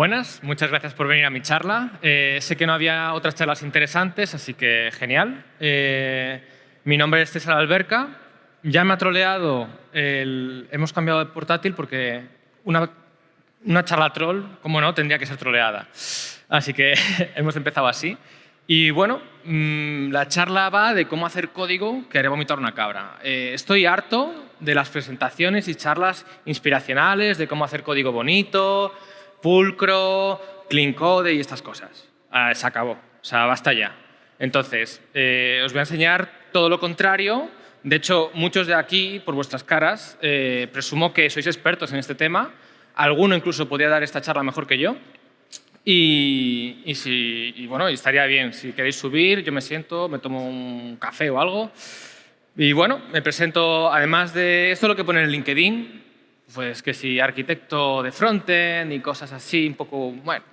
Buenas, muchas gracias por venir a mi charla. Sé que no había otras charlas interesantes, así que genial. Mi nombre es César Alberca. Ya me ha troleado, hemos cambiado de portátil porque una charla troll, como no, tendría que ser troleada. Así que hemos empezado así. Y bueno, la charla va de cómo hacer código que haré vomitar una cabra. Estoy harto de las presentaciones y charlas inspiracionales de cómo hacer código bonito, pulcro, clean code y estas cosas. Se acabó, o sea, basta ya. Entonces, os voy a enseñar todo lo contrario. De hecho, muchos de aquí, por vuestras caras, presumo que sois expertos en este tema. Alguno incluso podría dar esta charla mejor que yo. Y bueno, estaría bien. Si queréis subir, yo me siento, me tomo un café o algo. Y bueno, me presento, además de esto, lo que pone en LinkedIn, pues que si arquitecto de frontend y cosas así, un poco, bueno.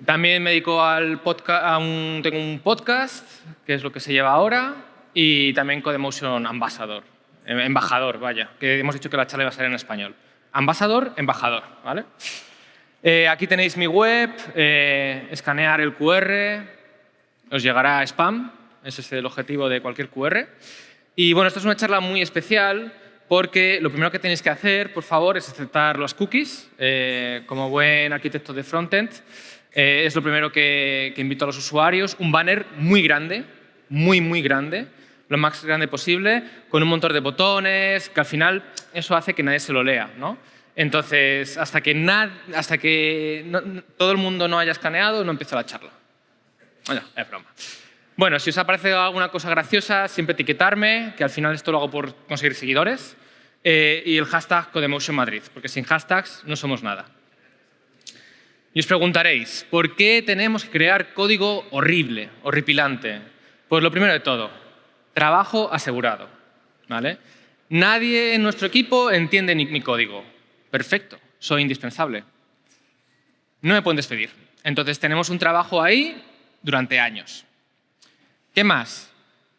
También me dedico al podcast, tengo un podcast, que es lo que se lleva ahora, y también Codemotion Ambassador, embajador, vaya, que hemos dicho que la charla iba a ser en español. Ambassador, embajador, ¿vale? Aquí tenéis mi web, escanear el QR, os llegará spam, ese es el objetivo de cualquier QR. Y bueno, esto es una charla muy especial porque lo primero que tenéis que hacer, por favor, es aceptar los cookies. Como buen arquitecto de frontend, es lo primero que invito a los usuarios. Un banner muy grande, muy grande, lo más grande posible, con un montón de botones, que al final eso hace que nadie se lo lea, ¿no? Entonces, hasta que todo el mundo no haya escaneado, no empieza la charla. Bueno, es broma. Bueno, si os ha parecido alguna cosa graciosa, siempre etiquetarme, que al final esto lo hago por conseguir seguidores, y el hashtag Codemotion Madrid, porque sin hashtags no somos nada. Y os preguntaréis, ¿por qué tenemos que crear código horrible, horripilante? Pues lo primero de todo, trabajo asegurado, ¿vale? Nadie en nuestro equipo entiende mi código. Perfecto, soy indispensable. No me pueden despedir. Entonces tenemos un trabajo ahí durante años. ¿Qué más?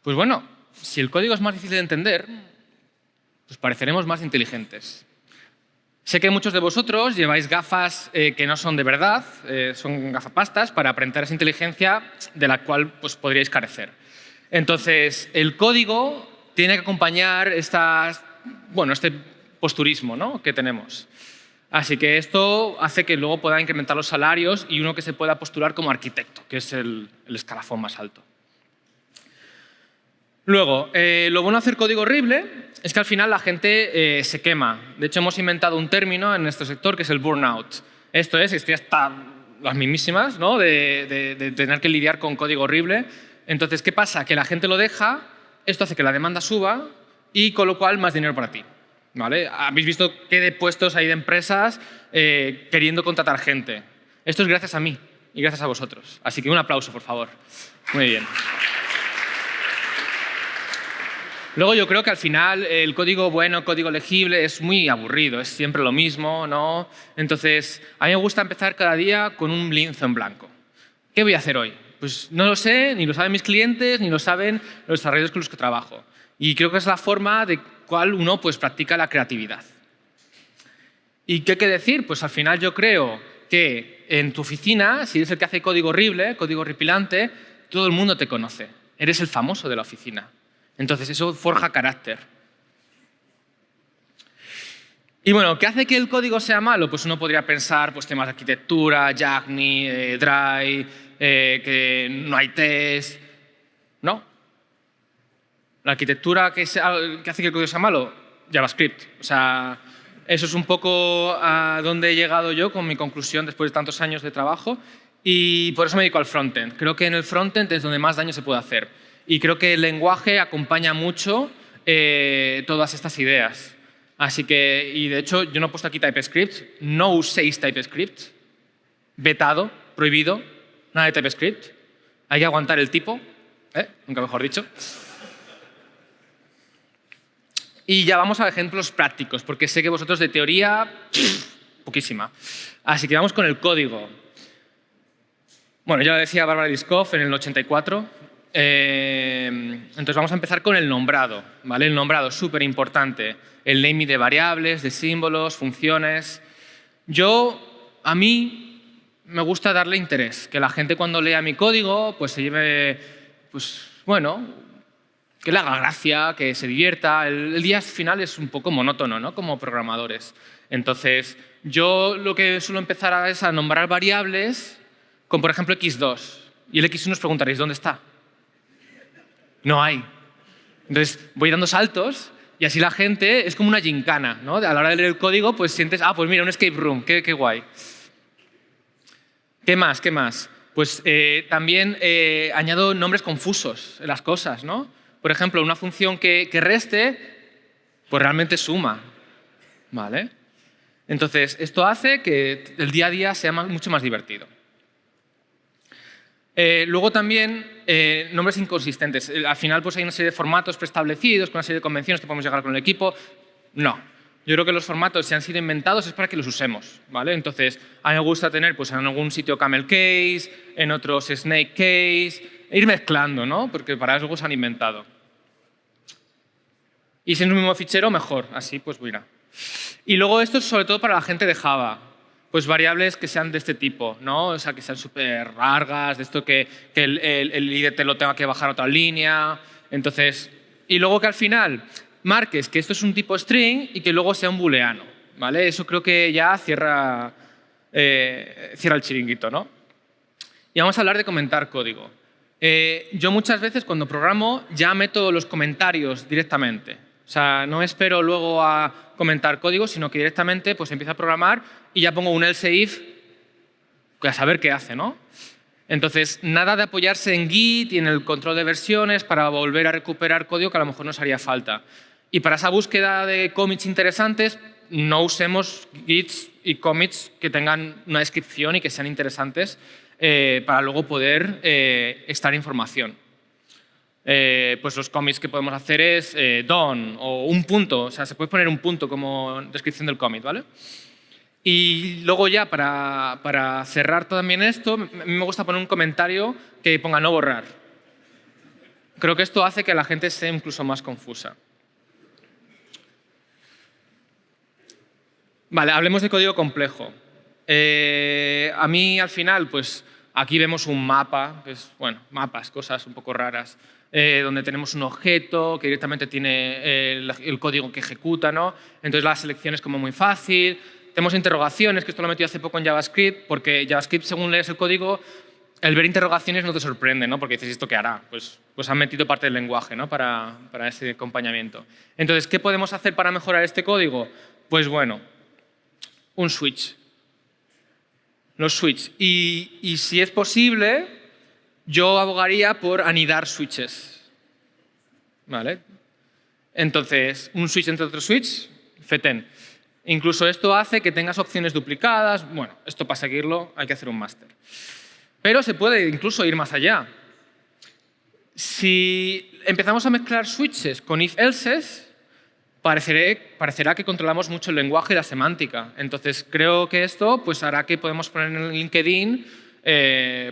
Pues bueno, si el código es más difícil de entender, pues pareceremos más inteligentes. Sé que muchos de vosotros lleváis gafas que no son de verdad, son gafapastas para aparentar esa inteligencia de la cual pues, podríais carecer. Entonces, el código tiene que acompañar este posturismo, ¿no?, que tenemos. Así que esto hace que luego pueda incrementar los salarios y uno que se pueda postular como arquitecto, que es el escalafón más alto. Luego, lo bueno de hacer código horrible es que al final la gente se quema. De hecho, hemos inventado un término en nuestro sector que es el burnout. Esto es, estoy hasta las mismísimas, ¿no?, de tener que lidiar con código horrible. Entonces, ¿qué pasa? Que la gente lo deja, esto hace que la demanda suba y con lo cual más dinero para ti, ¿vale? Habéis visto qué de puestos hay de empresas queriendo contratar gente. Esto es gracias a mí y gracias a vosotros. Así que un aplauso, por favor. Muy bien. Luego yo creo que al final el código bueno, código legible, es muy aburrido, es siempre lo mismo, ¿no? Entonces, a mí me gusta empezar cada día con un lienzo en blanco. ¿Qué voy a hacer hoy? Pues no lo sé, ni lo saben mis clientes, ni lo saben los desarrolladores con los que trabajo. Y creo que es la forma de cual uno pues, practica la creatividad. ¿Y qué hay que decir? Pues al final yo creo que en tu oficina, si eres el que hace código horrible, código horripilante, todo el mundo te conoce. Eres el famoso de la oficina. Entonces, eso forja carácter. Y bueno, ¿qué hace que el código sea malo? Pues uno podría pensar pues, temas de arquitectura, Yagni, Dry, que no hay test. No. La arquitectura que hace que el código sea malo, JavaScript. O sea, eso es un poco a donde he llegado yo con mi conclusión después de tantos años de trabajo y por eso me dedico al frontend. Creo que en el frontend es donde más daño se puede hacer. Y creo que el lenguaje acompaña mucho todas estas ideas. Así que, y de hecho, yo no he puesto aquí TypeScript. No uséis TypeScript. Vetado, prohibido. Nada de TypeScript. Hay que aguantar el tipo. Nunca mejor dicho. Y ya vamos a ejemplos prácticos, porque sé que vosotros de teoría, poquísima. Así que vamos con el código. Bueno, ya lo decía Bárbara Liskov en el 84. Entonces vamos a empezar con el nombrado, ¿vale? El nombrado, súper importante. El naming de variables, de símbolos, funciones. A mí me gusta darle interés, que la gente cuando lea mi código pues se lleve, pues bueno, que le haga gracia, que se divierta. El día final es un poco monótono, ¿no? Como programadores. Entonces, yo lo que suelo empezar es a nombrar variables con, por ejemplo, x2. Y el x1 os preguntaréis, ¿dónde está? No hay. Entonces, voy dando saltos y así la gente es como una gincana, ¿no? A la hora de leer el código, pues sientes, pues mira, un escape room, qué guay. ¿Qué más? ¿Qué más? Pues también añado nombres confusos en las cosas, ¿no? Por ejemplo, una función que reste, pues realmente suma, ¿vale? Entonces, esto hace que el día a día sea mucho más divertido. Luego también nombres inconsistentes. Al final pues hay una serie de formatos preestablecidos, con una serie de convenciones que podemos llegar con el equipo. No. Yo creo que los formatos, si han sido inventados, es para que los usemos, ¿vale? Entonces, a mí me gusta tener pues, en algún sitio camel case, en otros snake case, e ir mezclando, ¿no? Porque para eso se han inventado. Y si es un mismo fichero, mejor. Así, pues mira. Y luego esto es sobre todo para la gente de Java. Pues variables que sean de este tipo, ¿no? O sea, que sean súper largas, de esto que el IDT lo tenga que bajar a otra línea. Entonces, y luego que al final marques que esto es un tipo string y que luego sea un booleano, ¿vale? Eso creo que ya cierra el chiringuito, ¿no? Y vamos a hablar de comentar código. Yo muchas veces cuando programo ya meto los comentarios directamente. O sea, no espero luego a comentar código, sino que directamente pues empiezo a programar y ya pongo un else if a saber qué hace, ¿no? Entonces, nada de apoyarse en Git y en el control de versiones para volver a recuperar código que a lo mejor nos haría falta. Y para esa búsqueda de commits interesantes, no usemos Gits y commits que tengan una descripción y que sean interesantes para luego poder extraer información. Pues los commits que podemos hacer es done o un punto. O sea, se puede poner un punto como descripción del commit, ¿vale? Y luego ya, para cerrar también esto, a mí me gusta poner un comentario que ponga no borrar. Creo que esto hace que la gente sea incluso más confusa. Vale, hablemos de código complejo. A mí, al final, pues aquí vemos un mapa, que es, bueno, mapas, cosas un poco raras, donde tenemos un objeto que directamente tiene el código que ejecuta, ¿no? Entonces la selección es como muy fácil. Tenemos interrogaciones, que esto lo metí hace poco en JavaScript, porque JavaScript, según lees el código, el ver interrogaciones no te sorprende, ¿no? Porque dices, ¿esto qué hará? Pues han metido parte del lenguaje, ¿no? para ese acompañamiento. Entonces, ¿qué podemos hacer para mejorar este código? Pues bueno, un switch. Los switches. Y si es posible, yo abogaría por anidar switches. ¿Vale? Entonces, un switch entre otro switch, feten. Incluso esto hace que tengas opciones duplicadas. Bueno, esto para seguirlo hay que hacer un máster. Pero se puede incluso ir más allá. Si empezamos a mezclar switches con if-elses, parecerá que controlamos mucho el lenguaje y la semántica. Entonces, creo que esto pues, hará que podamos poner en LinkedIn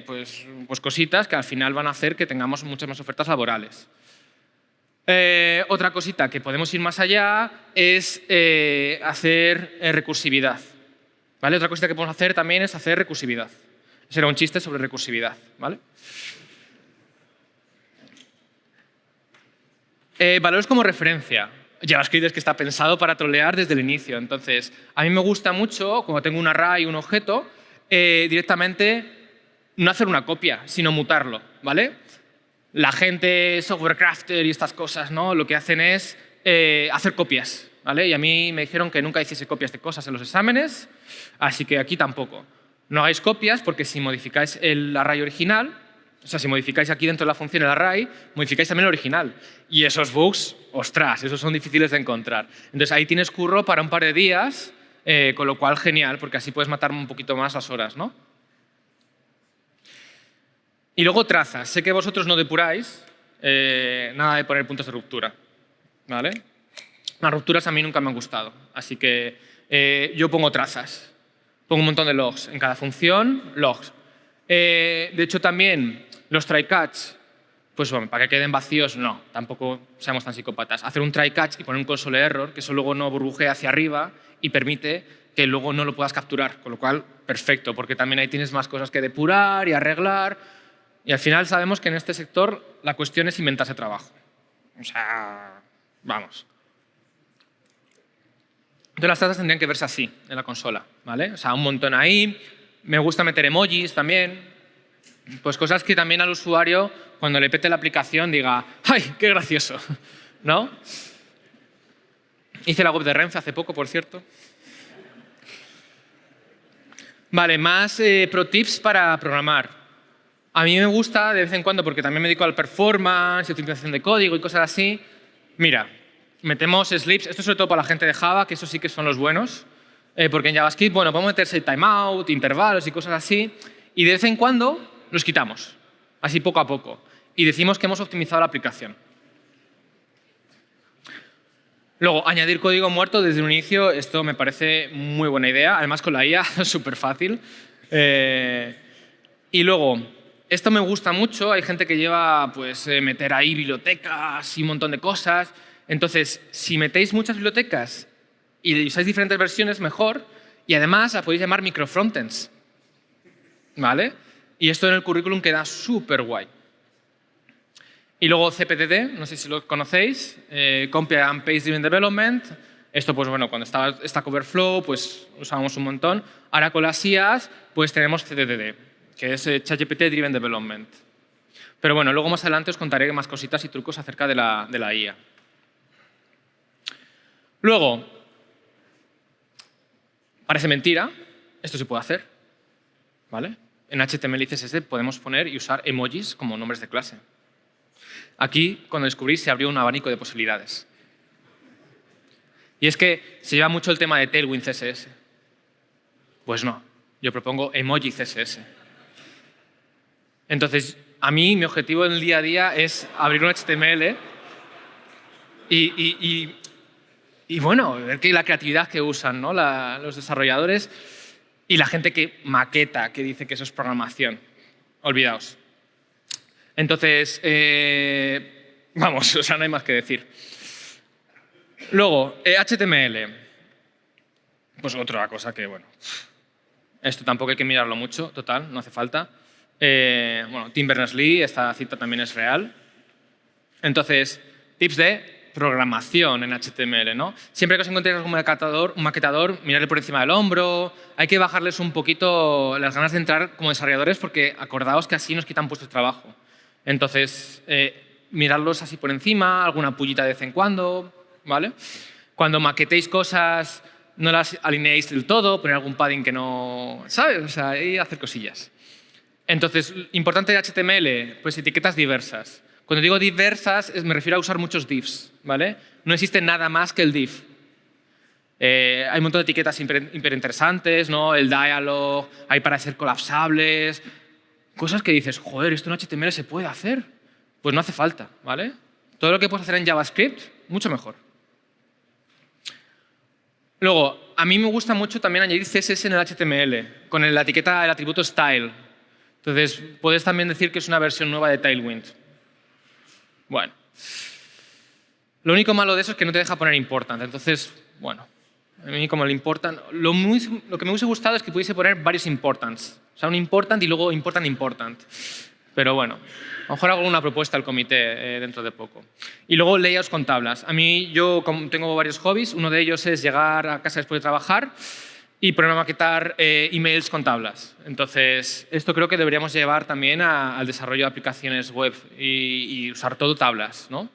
pues cositas que al final van a hacer que tengamos muchas más ofertas laborales. Otra cosita que podemos ir más allá es hacer recursividad. ¿Vale? Otra cosita que podemos hacer también es hacer recursividad. Ese era un chiste sobre recursividad. ¿Vale? Valores como referencia. JavaScript es que está pensado para trolear desde el inicio. Entonces, a mí me gusta mucho, cuando tengo un array y un objeto, directamente no hacer una copia, sino mutarlo. ¿Vale? La gente, software crafter y estas cosas, ¿no? Lo que hacen es hacer copias, ¿vale? Y a mí me dijeron que nunca hiciese copias de cosas en los exámenes, así que aquí tampoco. No hagáis copias porque si modificáis el array original, o sea, si modificáis aquí dentro de la función el array, modificáis también el original. Y esos bugs, ostras, esos son difíciles de encontrar. Entonces ahí tienes curro para un par de días, con lo cual genial, porque así puedes matar un poquito más las horas, ¿no? Y luego trazas. Sé que vosotros no depuráis, nada de poner puntos de ruptura. ¿Vale? Las rupturas a mí nunca me han gustado, así que yo pongo trazas. Pongo un montón de logs. En cada función, logs. De hecho, también los try-catch, pues bueno, para que queden vacíos, no. Tampoco seamos tan psicópatas. Hacer un try-catch y poner un console error, que eso luego no burbujea hacia arriba y permite que luego no lo puedas capturar, con lo cual, perfecto, porque también ahí tienes más cosas que depurar y arreglar. Y al final sabemos que en este sector la cuestión es inventarse trabajo. O sea, vamos. Entonces las tasas tendrían que verse así en la consola, ¿vale? O sea, un montón ahí. Me gusta meter emojis también. Pues cosas que también al usuario, cuando le pete la aplicación, diga ¡ay, qué gracioso! ¿No? Hice la web de Renfe hace poco, por cierto. Vale, más pro tips para programar. A mí me gusta de vez en cuando, porque también me dedico al performance, optimización de código y cosas así. Mira, metemos slips, esto sobre todo para la gente de Java, que eso sí que son los buenos, porque en JavaScript, bueno, podemos meterse timeout, intervalos y cosas así, y de vez en cuando los quitamos, así poco a poco, y decimos que hemos optimizado la aplicación. Luego, añadir código muerto desde un inicio, esto me parece muy buena idea, además con la IA es súper fácil. Y luego, esto me gusta mucho, hay gente que lleva pues, meter ahí bibliotecas y un montón de cosas. Entonces, si metéis muchas bibliotecas y usáis diferentes versiones, mejor. Y además la podéis llamar microfrontends. ¿Vale? Y esto en el currículum queda súper guay. Y luego CPDD, no sé si lo conocéis, Compile and Paste Driven Development. Esto, pues bueno, cuando estaba Stack Overflow, pues usábamos un montón. Ahora con las IAs, pues tenemos CDD, que es ChatGPT Driven Development. Pero bueno, luego más adelante os contaré más cositas y trucos acerca de la IA. Luego, parece mentira, esto se puede hacer, ¿vale? En HTML y CSS podemos poner y usar emojis como nombres de clase. Aquí, cuando descubrí, se abrió un abanico de posibilidades. Y es que se lleva mucho el tema de Tailwind CSS. Pues no, yo propongo emoji CSS. Entonces, a mí, mi objetivo en el día a día es abrir un HTML y bueno, ver que la creatividad que usan, ¿no? Los desarrolladores y la gente que maqueta, que dice que eso es programación. Olvidaos. Entonces, vamos, o sea, no hay más que decir. Luego, HTML. Pues otra cosa que, bueno, esto tampoco hay que mirarlo mucho, total, no hace falta. Bueno, Tim Berners-Lee, esta cita también es real. Entonces, tips de programación en HTML, ¿no? Siempre que os encontréis algún maquetador, mirarle por encima del hombro. Hay que bajarles un poquito las ganas de entrar como desarrolladores porque acordaos que así nos quitan puestos de trabajo. Entonces, mirarlos así por encima, alguna pullita de vez en cuando, ¿vale? Cuando maquetéis cosas, no las alineéis del todo, poner algún padding que no... ¿Sabes? O sea, y hacer cosillas. Entonces, importante de HTML, pues etiquetas diversas. Cuando digo diversas, me refiero a usar muchos divs, ¿vale? No existe nada más que el div. Hay un montón de etiquetas interesantes, ¿no? El dialog, hay para hacer colapsables, cosas que dices, joder, esto en HTML se puede hacer. Pues no hace falta, ¿vale? Todo lo que puedes hacer en JavaScript, mucho mejor. Luego, a mí me gusta mucho también añadir CSS en el HTML, con la etiqueta del atributo style. Entonces, puedes también decir que es una versión nueva de Tailwind. Bueno. Lo único malo de eso es que no te deja poner important. Entonces, bueno, a mí como el important... Lo que me hubiese gustado es que pudiese poner varios importants. O sea, un important y luego important. Pero bueno, a lo mejor hago una propuesta al comité dentro de poco. Y luego layouts con tablas. A mí, yo tengo varios hobbies. Uno de ellos es llegar a casa después de trabajar y ponerme a maquetar emails con tablas. Entonces, esto creo que deberíamos llevar también al desarrollo de aplicaciones web y usar todo tablas, ¿no?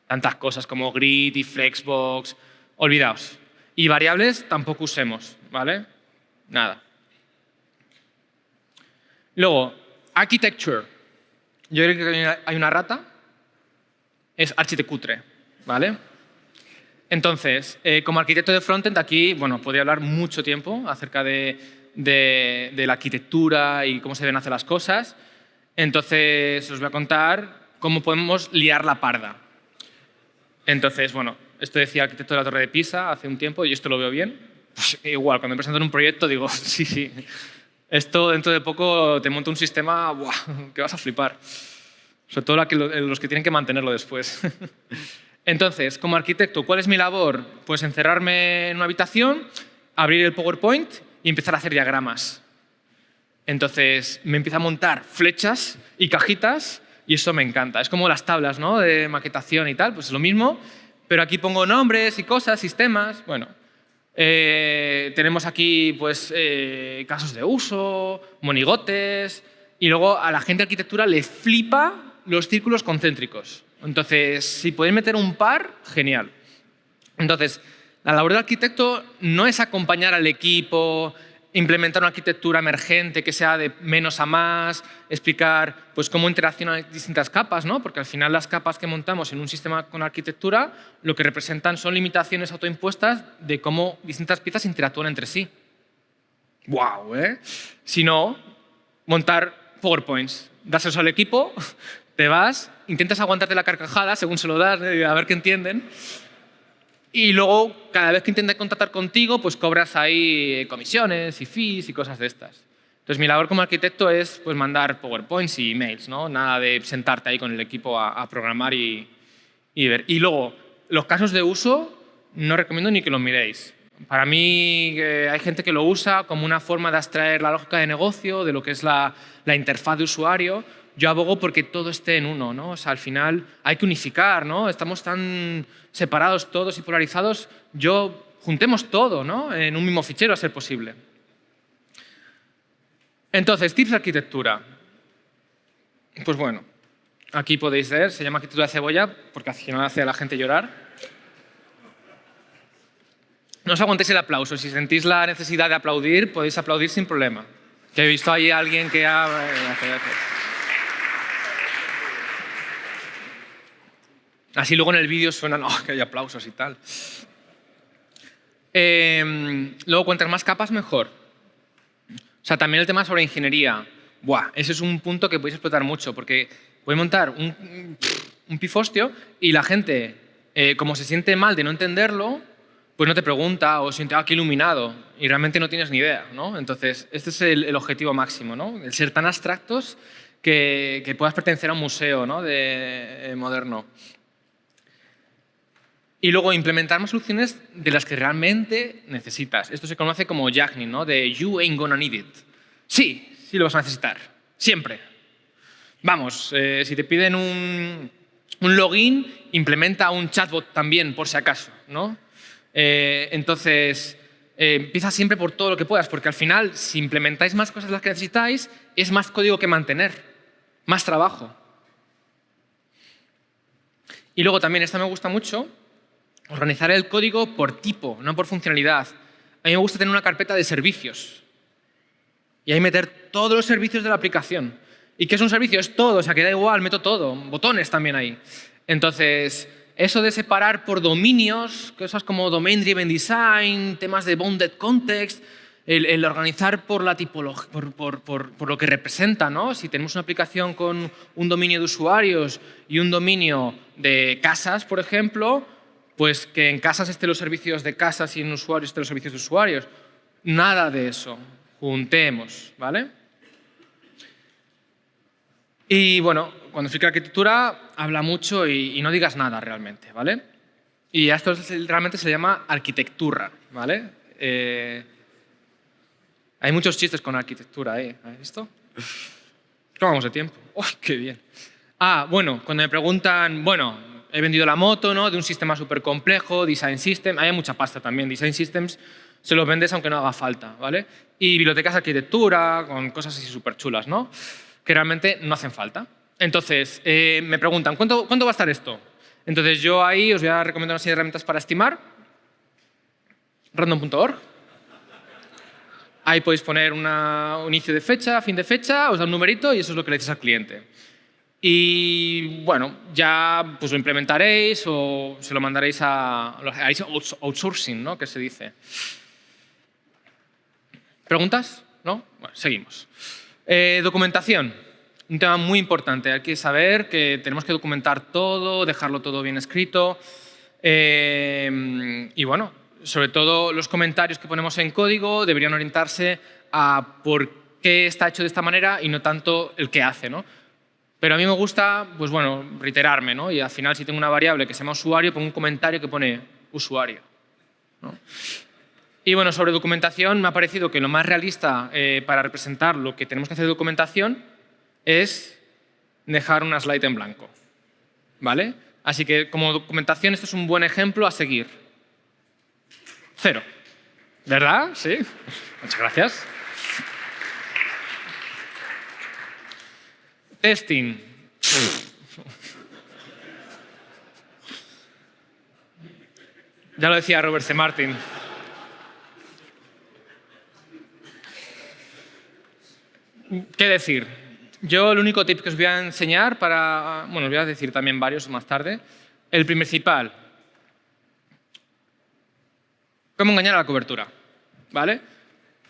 Tantas cosas como grid y flexbox, olvidaos. Y variables tampoco usemos, ¿vale? Nada. Luego, architecture. Yo creo que hay una rata. Es architecutre, ¿vale? Entonces, como arquitecto de frontend, aquí, bueno, podría hablar mucho tiempo acerca de la arquitectura y cómo se deben hacer las cosas. Entonces, os voy a contar cómo podemos liar la parda. Entonces, bueno, esto decía el arquitecto de la Torre de Pisa hace un tiempo y esto lo veo bien. Pues igual, cuando me presento en un proyecto digo, sí, esto dentro de poco te monto un sistema ¡buah!, que vas a flipar. Sobre todo los que tienen que mantenerlo después. Entonces, como arquitecto, ¿cuál es mi labor? Pues encerrarme en una habitación abrir el PowerPoint y empezar a hacer diagramas. Entonces me empieza a montar flechas y cajitas y eso me encanta. Es como las tablas, ¿no?, de maquetación y tal, pues es lo mismo, pero aquí pongo nombres y cosas, sistemas. Bueno, tenemos aquí pues, casos de uso, monigotes, y luego a la gente de arquitectura le flipa los círculos concéntricos. Entonces, si podéis meter un par, genial. Entonces, la labor del arquitecto no es acompañar al equipo, implementar una arquitectura emergente que sea de menos a más, explicar pues, cómo interaccionan distintas capas, ¿no? Porque al final las capas que montamos en un sistema con arquitectura lo que representan son limitaciones autoimpuestas de cómo distintas piezas interactúan entre sí. ¡Guau! Sino montar PowerPoints, dáselos al equipo, te vas, intentas aguantarte la carcajada según se lo das, a ver qué entienden. Y luego, cada vez que intenten contactar contigo, pues cobras ahí comisiones y fees y cosas de estas. Entonces, mi labor como arquitecto es pues, mandar PowerPoints y emails, ¿no? Nada de sentarte ahí con el equipo a programar y ver. Y luego, los casos de uso no recomiendo ni que los miréis. Para mí, hay gente que lo usa como una forma de abstraer la lógica de negocio, de lo que es la interfaz de usuario. Yo abogo porque todo esté en uno, ¿no? O sea, al final hay que unificar, ¿no? Estamos tan separados todos y polarizados. Juntemos todo, ¿no?, en un mismo fichero a ser posible. Entonces, tips de arquitectura. Pues bueno, aquí podéis ver, se llama arquitectura de cebolla porque al final hace a la gente llorar. No os aguantéis el aplauso. Si sentís la necesidad de aplaudir, podéis aplaudir sin problema. Que he visto ahí a alguien que ha... Así luego en el vídeo suenan que hay aplausos y tal. Luego, cuantas más capas, mejor. O sea, también el tema sobre ingeniería. Buah, ese es un punto que podéis explotar mucho, porque podéis montar un pifostio y la gente, como se siente mal de no entenderlo, pues no te pregunta o siente, qué iluminado, y realmente no tienes ni idea, ¿no? Entonces, este es el objetivo máximo, ¿no? El ser tan abstractos que puedas pertenecer a un museo, ¿no?, moderno. Y luego implementar más soluciones de las que realmente necesitas. Esto se conoce como Jagni, ¿no?, de you ain't gonna need it. Sí lo vas a necesitar. Siempre. Vamos, si te piden un login, implementa un chatbot también, por si acaso, ¿no? Entonces, empieza siempre por todo lo que puedas, porque al final, si implementáis más cosas de las que necesitáis, es más código que mantener, más trabajo. Y luego también, esta me gusta mucho, organizar el código por tipo, no por funcionalidad. A mí me gusta tener una carpeta de servicios y ahí meter todos los servicios de la aplicación. ¿Y qué es un servicio? Es todo, o sea, que da igual, meto todo, botones también ahí. Entonces, eso de separar por dominios, cosas como Domain Driven Design, temas de Bounded Context, el organizar por la tipología, por lo que representa, ¿no? Si tenemos una aplicación con un dominio de usuarios y un dominio de casas, por ejemplo, pues que en casas estén los servicios de casas y en usuarios estén los servicios de usuarios. Nada de eso. Juntemos, ¿vale? Y bueno, cuando explica arquitectura, habla mucho y no digas nada realmente, ¿vale? Y a esto realmente se le llama arquitectura, ¿vale? Hay muchos chistes con arquitectura, ¿eh? ¿Has visto? ¿Cómo vamos de tiempo? ¡Uy, qué bien! Bueno, cuando me preguntan, bueno, he vendido la moto, ¿no?, de un sistema súper complejo, Design System, hay mucha pasta también. Design Systems se los vendes aunque no haga falta, ¿vale? Y bibliotecas de arquitectura con cosas así súper chulas, ¿no?, que realmente no hacen falta. Entonces, me preguntan, ¿cuánto va a estar esto? Entonces, yo ahí os voy a recomendar una serie de herramientas para estimar. Random.org. Ahí podéis poner un inicio de fecha, fin de fecha, os da un numerito y eso es lo que le dices al cliente. Y bueno, ya pues lo implementaréis o se lo mandaréis haréis outsourcing, ¿no?, que se dice. ¿Preguntas? ¿No? Bueno, seguimos. Documentación. Un tema muy importante. Hay que saber que tenemos que documentar todo, dejarlo todo bien escrito. Y bueno, sobre todo los comentarios que ponemos en código deberían orientarse a por qué está hecho de esta manera y no tanto el qué hace, ¿no? Pero a mí me gusta, pues bueno, reiterarme, ¿no? Y al final, si tengo una variable que se llama usuario, pongo un comentario que pone usuario, ¿no? Y bueno, sobre documentación me ha parecido que lo más realista para representar lo que tenemos que hacer de documentación es dejar una slide en blanco, ¿vale? Así que como documentación esto es un buen ejemplo a seguir. 0. ¿Verdad? Sí. Muchas gracias. Testing. Ya lo decía Robert C. Martin. ¿Qué decir? Yo el único tip que os voy a enseñar bueno, os voy a decir también varios más tarde. El principal. ¿Cómo engañar a la cobertura? ¿Vale?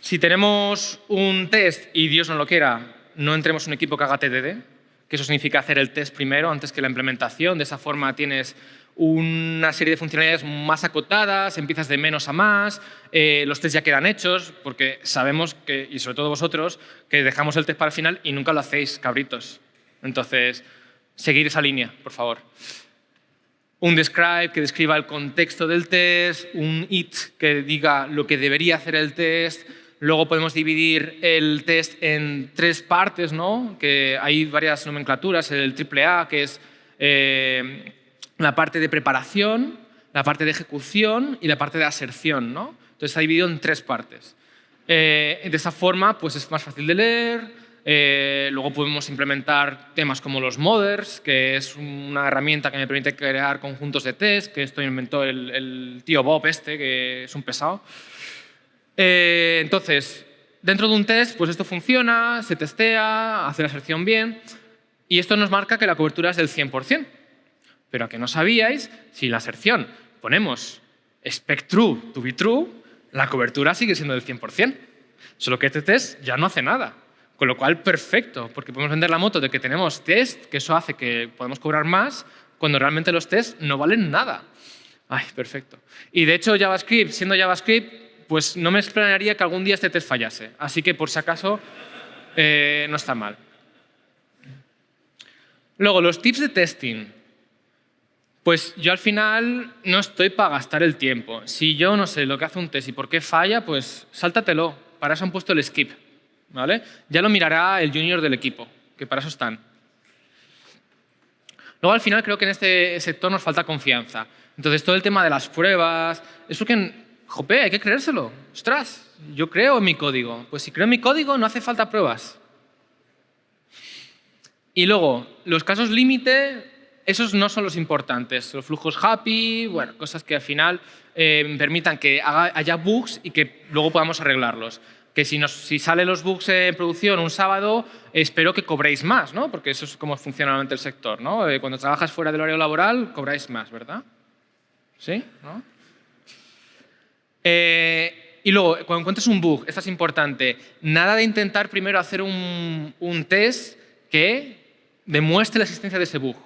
Si tenemos un test y Dios no lo quiera, no entremos en un equipo que haga TDD, que eso significa hacer el test primero antes que la implementación. De esa forma tienes una serie de funcionalidades más acotadas, empiezas de menos a más, los tests ya quedan hechos, porque sabemos que, y sobre todo vosotros, que dejamos el test para el final y nunca lo hacéis, cabritos. Entonces, seguir esa línea, por favor. Un describe que describa el contexto del test, un it que diga lo que debería hacer el test. Luego podemos dividir el test en 3 partes, ¿no? Que hay varias nomenclaturas, el AAA, que es la parte de preparación, la parte de ejecución y la parte de aserción, ¿no? Entonces está dividido en 3 partes. De esa forma pues es más fácil de leer. Luego podemos implementar temas como los modders, que es una herramienta que me permite crear conjuntos de test, que esto inventó el tío Bob que es un pesado. Entonces, dentro de un test, pues esto funciona, se testea, hace la aserción bien, y esto nos marca que la cobertura es del 100%. Pero a que no sabíais, si la aserción ponemos expect true to be true, la cobertura sigue siendo del 100%. Solo que este test ya no hace nada. Con lo cual, perfecto, porque podemos vender la moto de que tenemos test, que eso hace que podemos cobrar más, cuando realmente los tests no valen nada. Ay, perfecto. Y de hecho, JavaScript, siendo JavaScript, pues no me extrañaría que algún día este test fallase. Así que, por si acaso, no está mal. Luego, los tips de testing. Pues yo al final no estoy para gastar el tiempo. Si yo no sé lo que hace un test y por qué falla, pues sáltatelo. Para eso han puesto el skip, ¿vale? Ya lo mirará el junior del equipo, que para eso están. Luego al final creo que en este sector nos falta confianza. Entonces todo el tema de las pruebas, es porque, jope, hay que creérselo. Ostras, yo creo en mi código. Pues si creo en mi código no hace falta pruebas. Y luego, los casos límite, esos no son los importantes. Los flujos happy, bueno, cosas que al final permitan que haya bugs y que luego podamos arreglarlos. Que si salen los bugs en producción un sábado, espero que cobréis más, ¿no? Porque eso es como funciona normalmente el sector, ¿no? Cuando trabajas fuera del horario laboral, cobráis más, ¿verdad? ¿Sí? ¿No? Y luego, cuando encuentres un bug, esto es importante, nada de intentar primero hacer un test que demuestre la existencia de ese bug.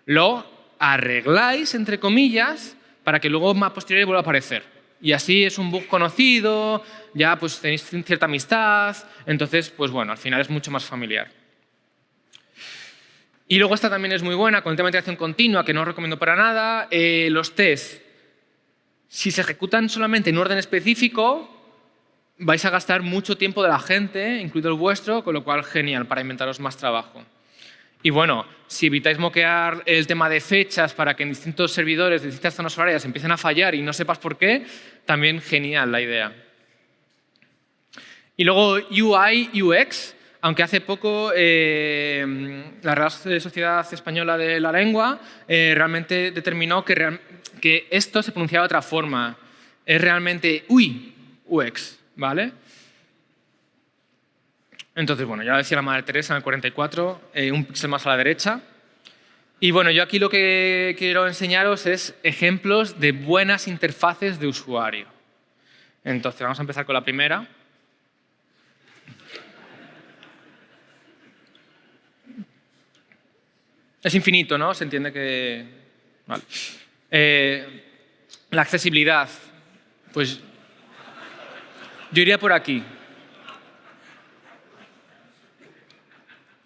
Lo arregláis, entre comillas, para que luego a posteriori vuelva a aparecer. Y así es un bug conocido, ya pues tenéis cierta amistad, entonces, pues bueno, al final es mucho más familiar. Y luego esta también es muy buena, con el tema de integración continua, que no os recomiendo para nada. Los tests, si se ejecutan solamente en un orden específico, vais a gastar mucho tiempo de la gente, incluido el vuestro, con lo cual genial para inventaros más trabajo. Y bueno, si evitáis moquear el tema de fechas para que en distintos servidores de distintas zonas horarias empiecen a fallar y no sepas por qué, también genial la idea. Y luego UI, UX, aunque hace poco la Real Sociedad Española de la Lengua realmente determinó que esto se pronunciaba de otra forma. Es realmente UI, UX, ¿vale? Entonces, bueno, ya lo decía la Madre Teresa en el 44, un píxel más a la derecha. Y bueno, yo aquí lo que quiero enseñaros es ejemplos de buenas interfaces de usuario. Entonces, vamos a empezar con la primera. Es infinito, ¿no? Se entiende que... Vale. La accesibilidad. Pues yo iría por aquí.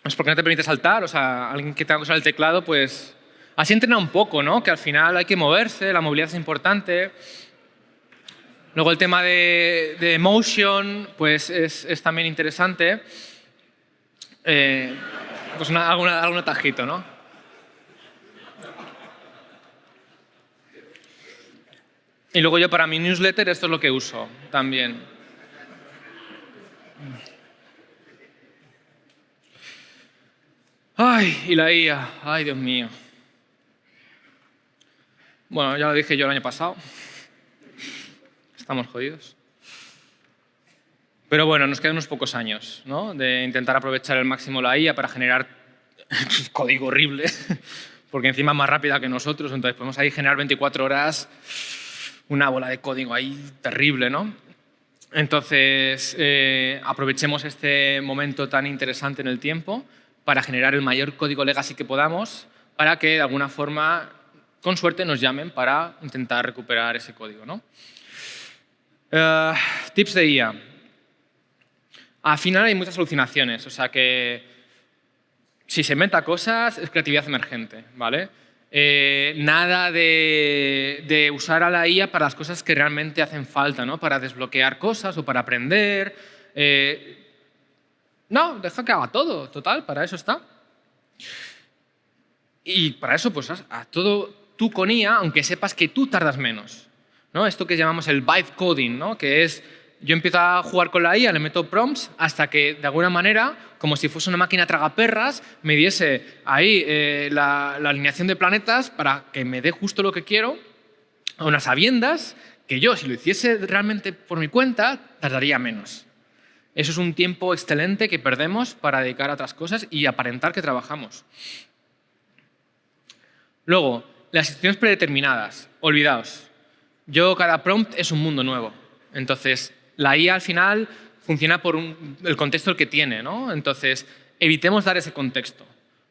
Es porque no te permite saltar, o sea, alguien que tenga que usar el teclado, pues... Así entrena un poco, ¿no? Que al final hay que moverse, la movilidad es importante. Luego el tema de emotion pues es también interesante. Pues algún atajito, ¿no? Y luego yo para mi newsletter esto es lo que uso también. Ay, y la IA. Ay, Dios mío. Bueno, ya lo dije yo el año pasado. Estamos jodidos. Pero bueno, nos quedan unos pocos años, ¿no? De intentar aprovechar al máximo la IA para generar código horrible, porque encima es más rápida que nosotros, entonces podemos ahí generar 24 horas una bola de código ahí terrible, ¿no? Entonces, aprovechemos este momento tan interesante en el tiempo para generar el mayor código legacy que podamos para que de alguna forma, con suerte, nos llamen para intentar recuperar ese código, ¿no? Tips de IA. Al final hay muchas alucinaciones, o sea que si se inventa cosas es creatividad emergente, ¿vale? Nada de usar a la IA para las cosas que realmente hacen falta, ¿no? Para desbloquear cosas o para aprender. No, deja que haga todo, total, para eso está. Y para eso, pues, haz todo tú con IA, aunque sepas que tú tardas menos, ¿no? Esto que llamamos el vibe coding, ¿no? Que es, yo empiezo a jugar con la IA, le meto prompts, hasta que, de alguna manera, como si fuese una máquina tragaperras, me diese ahí la alineación de planetas para que me dé justo lo que quiero, a unas sabiendas que yo, si lo hiciese realmente por mi cuenta, tardaría menos. Eso es un tiempo excelente que perdemos para dedicar a otras cosas y aparentar que trabajamos. Luego, las instrucciones predeterminadas. Olvidaos. Cada prompt es un mundo nuevo. Entonces, la IA al final funciona por el contexto el que tiene, ¿no? Entonces, evitemos dar ese contexto.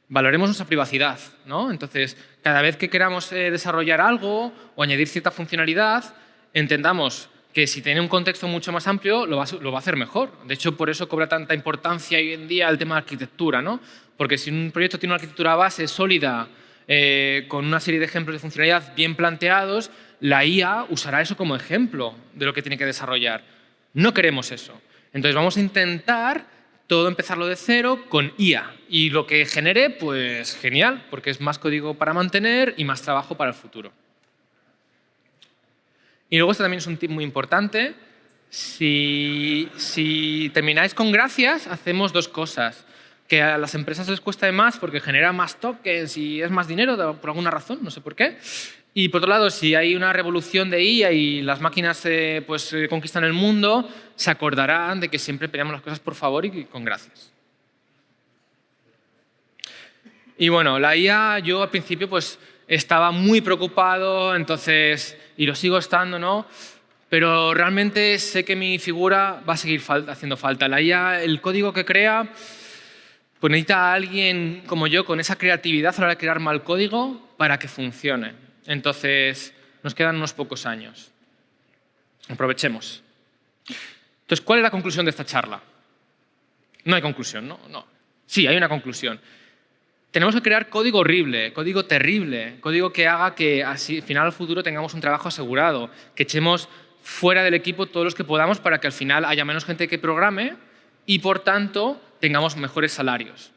Valoremos nuestra privacidad, ¿no? Entonces, cada vez que queramos desarrollar algo o añadir cierta funcionalidad, entendamos que si tiene un contexto mucho más amplio, lo va a hacer mejor. De hecho, por eso cobra tanta importancia hoy en día el tema de arquitectura, ¿no? Porque si un proyecto tiene una arquitectura base sólida, con una serie de ejemplos de funcionalidad bien planteados, la IA usará eso como ejemplo de lo que tiene que desarrollar. No queremos eso. Entonces vamos a intentar todo empezarlo de cero con IA. Y lo que genere, pues genial, porque es más código para mantener y más trabajo para el futuro. Y luego este también es un tip muy importante. Si termináis con gracias, hacemos dos cosas. Que a las empresas les cuesta más porque genera más tokens y es más dinero por alguna razón, no sé por qué. Y por otro lado, si hay una revolución de IA y las máquinas conquistan el mundo, se acordarán de que siempre pedimos las cosas por favor y con gracias. Y bueno, la IA, yo al principio pues estaba muy preocupado, entonces, y lo sigo estando, ¿no? Pero realmente sé que mi figura va a seguir haciendo falta. La IA, el código que crea, pues necesita a alguien como yo con esa creatividad a la hora de crear mal código para que funcione. Entonces, nos quedan unos pocos años. Aprovechemos. Entonces, ¿cuál es la conclusión de esta charla? No hay conclusión, ¿no? No. Sí, hay una conclusión. Tenemos que crear código horrible, código terrible, código que haga que así, al final, al futuro, tengamos un trabajo asegurado, que echemos fuera del equipo todos los que podamos para que al final haya menos gente que programe y, por tanto, tengamos mejores salarios.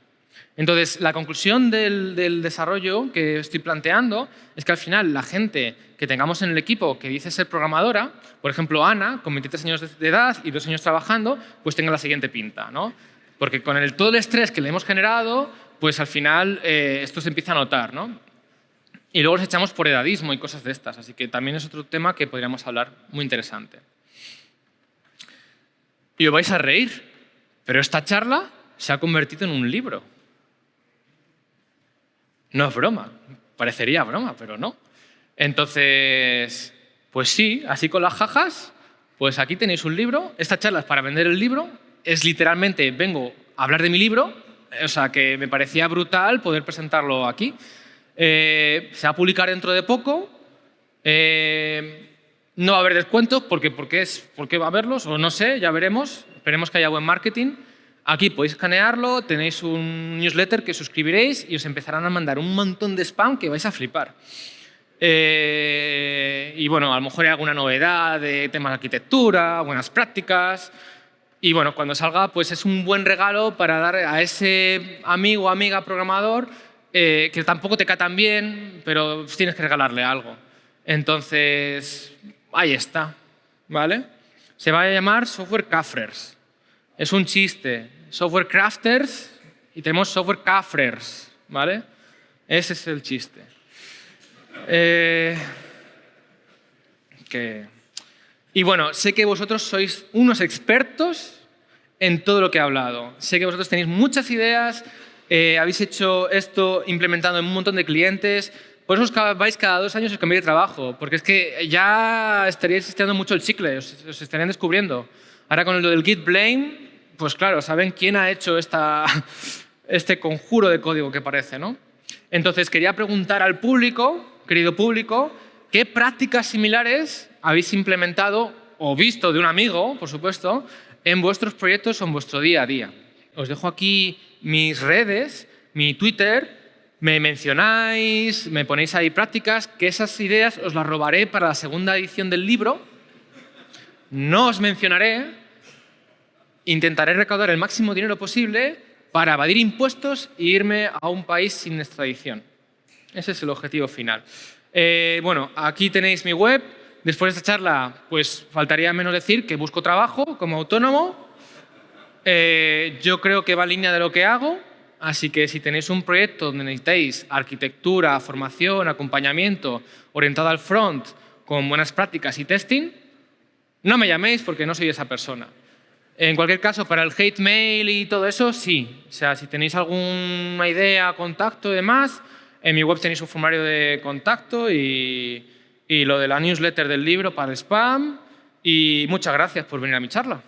Entonces, la conclusión del desarrollo que estoy planteando es que al final la gente que tengamos en el equipo que dice ser programadora, por ejemplo, Ana, con 23 años de edad y 2 años trabajando, pues tenga la siguiente pinta, ¿no? Porque con todo el estrés que le hemos generado, pues al final esto se empieza a notar, ¿no? Y luego los echamos por edadismo y cosas de estas, así que también es otro tema que podríamos hablar muy interesante. Y os vais a reír, pero esta charla se ha convertido en un libro. No es broma, parecería broma, pero no. Entonces, pues sí, así con las jajas, pues aquí tenéis un libro. Esta charla es para vender el libro. Es literalmente, vengo a hablar de mi libro, o sea que me parecía brutal poder presentarlo aquí. Se va a publicar dentro de poco. No va a haber descuentos, ¿por qué va a haberlos? O no sé, ya veremos. Esperemos que haya buen marketing. Aquí podéis escanearlo, tenéis un newsletter que suscribiréis y os empezarán a mandar un montón de spam que vais a flipar. Y bueno, a lo mejor hay alguna novedad de temas de arquitectura, buenas prácticas. Y bueno, cuando salga, pues es un buen regalo para dar a ese amigo o amiga programador que tampoco te cae tan bien, pero tienes que regalarle algo. Entonces, ahí está, ¿vale? Se va a llamar Software Cafrers. Es un chiste. Software Crafters y tenemos Software Cafrers, ¿vale? Ese es el chiste. Y bueno, sé que vosotros sois unos expertos en todo lo que he hablado. Sé que vosotros tenéis muchas ideas, habéis hecho esto implementando en un montón de clientes. Por eso os vais cada 2 años y os cambiáis de trabajo, porque es que ya estaríais estirando mucho el chicle, os estarían descubriendo. Ahora con lo del Git Blame, pues claro, saben quién ha hecho este conjuro de código que parece, ¿no? Entonces, quería preguntar al público, querido público, ¿qué prácticas similares habéis implementado o visto de un amigo, por supuesto, en vuestros proyectos o en vuestro día a día? Os dejo aquí mis redes, mi Twitter, me mencionáis, me ponéis ahí prácticas, que esas ideas os las robaré para la segunda edición del libro. No os mencionaré, intentaré recaudar el máximo dinero posible para evadir impuestos e irme a un país sin extradición. Ese es el objetivo final. Bueno, aquí tenéis mi web. Después de esta charla, pues faltaría menos decir que busco trabajo como autónomo. Yo creo que va en línea de lo que hago, así que si tenéis un proyecto donde necesitáis arquitectura, formación, acompañamiento orientado al front con buenas prácticas y testing, no me llaméis porque no soy esa persona. En cualquier caso, para el hate mail y todo eso, sí. O sea, si tenéis alguna idea, contacto y demás, en mi web tenéis un formulario de contacto y lo de la newsletter del libro para spam. Y muchas gracias por venir a mi charla.